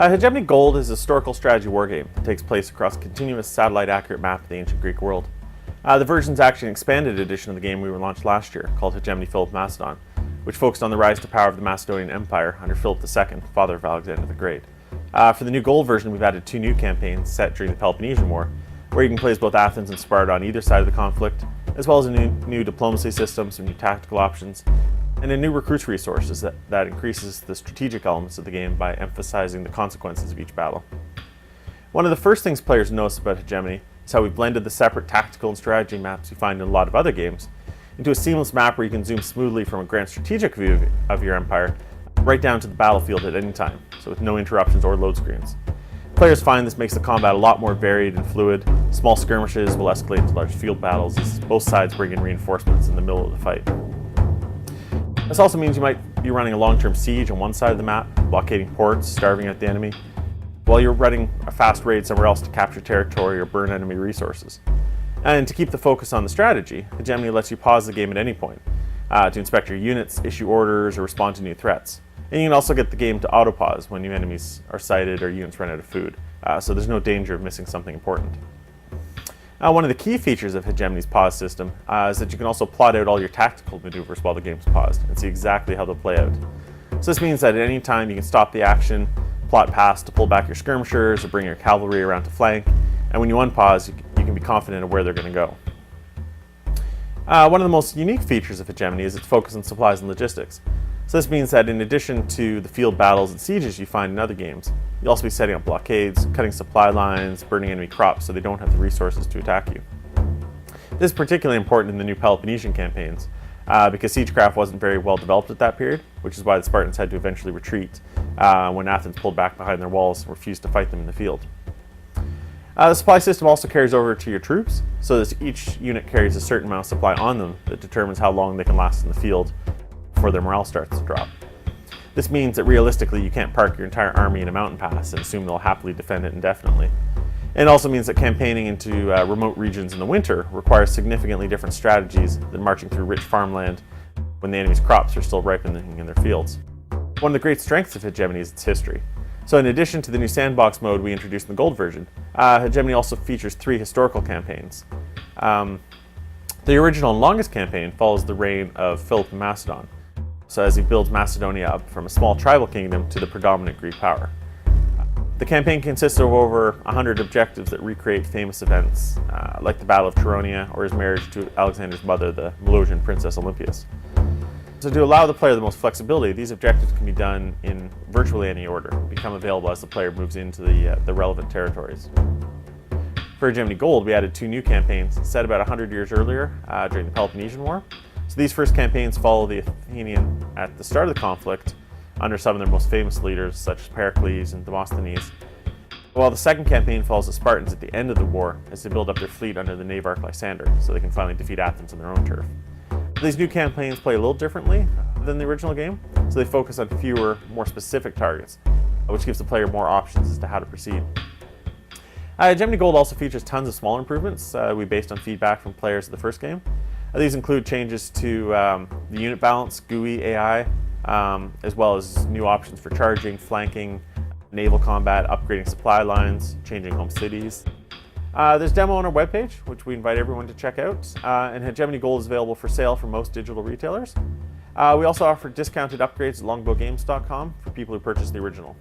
Hegemony Gold is a historical strategy wargame that takes place across a continuous satellite-accurate map of the ancient Greek world. The version's actually an expanded edition of the game we launched last year, called Hegemony Philip Macedon, which focused on the rise to power of the Macedonian Empire under Philip II, father of Alexander the Great. For the new Gold version, we've added 2 new campaigns set during the Peloponnesian War, where you can play as both Athens and Sparta on either side of the conflict, as well as a new diplomacy system, some new tactical options, and a new recruits resources that increases the strategic elements of the game by emphasizing the consequences of each battle. One of the first things players notice about Hegemony is how we blended the separate tactical and strategy maps you find in a lot of other games into a seamless map where you can zoom smoothly from a grand strategic view of your empire right down to the battlefield at any time, so with no interruptions or load screens. Players find this makes the combat a lot more varied and fluid. Small skirmishes will escalate to large field battles as both sides bring in reinforcements in the middle of the fight. This also means you might be running a long-term siege on one side of the map, blockading ports, starving out the enemy, while you're running a fast raid somewhere else to capture territory or burn enemy resources. And to keep the focus on the strategy, Hegemony lets you pause the game at any point to inspect your units, issue orders, or respond to new threats. And you can also get the game to auto-pause when new enemies are sighted or units run out of food, so there's no danger of missing something important. One of the key features of Hegemony's pause system is that you can also plot out all your tactical maneuvers while the game's paused and see exactly how they'll play out. So this means that at any time you can stop the action, plot paths to pull back your skirmishers or bring your cavalry around to flank, and when you unpause, you can be confident of where they're going to go. One of the most unique features of Hegemony is its focus on supplies and logistics. So this means that in addition to the field battles and sieges you find in other games, you'll also be setting up blockades, cutting supply lines, burning enemy crops so they don't have the resources to attack you. This is particularly important in the new Peloponnesian campaigns because siegecraft wasn't very well developed at that period, which is why the Spartans had to eventually retreat when Athens pulled back behind their walls and refused to fight them in the field. The supply system also carries over to your troops, so that each unit carries a certain amount of supply on them that determines how long they can last in the field before their morale starts to drop. This means that realistically you can't park your entire army in a mountain pass and assume they'll happily defend it indefinitely. It also means that campaigning into remote regions in the winter requires significantly different strategies than marching through rich farmland when the enemy's crops are still ripening in their fields. One of the great strengths of Hegemony is its history. So in addition to the new sandbox mode we introduced in the Gold version, Hegemony also features 3 historical campaigns. The original and longest campaign follows the reign of Philip of Macedon, so as he builds Macedonia up from a small tribal kingdom to the predominant Greek power. The campaign consists of over 100 objectives that recreate famous events, like the Battle of Chaeronea or his marriage to Alexander's mother, the Molossian princess Olympias. So to allow the player the most flexibility, these objectives can be done in virtually any order, and become available as the player moves into the relevant territories. For Hegemony Gold, we added 2 new campaigns set about 100 years earlier during the Peloponnesian War. So these first campaigns follow the Athenian at the start of the conflict under some of their most famous leaders such as Pericles and Demosthenes, while the second campaign follows the Spartans at the end of the war as they build up their fleet under the navarch Lysander so they can finally defeat Athens on their own turf. These new campaigns play a little differently than the original game, so they focus on fewer, more specific targets, which gives the player more options as to how to proceed. Hegemony Gold also features tons of small improvements we based on feedback from players of the first game. These include changes to the unit balance, GUI, AI, as well as new options for charging, flanking, naval combat, upgrading supply lines, changing home cities. There's a demo on our webpage, which we invite everyone to check out, and Hegemony Gold is available for sale from most digital retailers. We also offer discounted upgrades at longbowgames.com for people who purchase the original.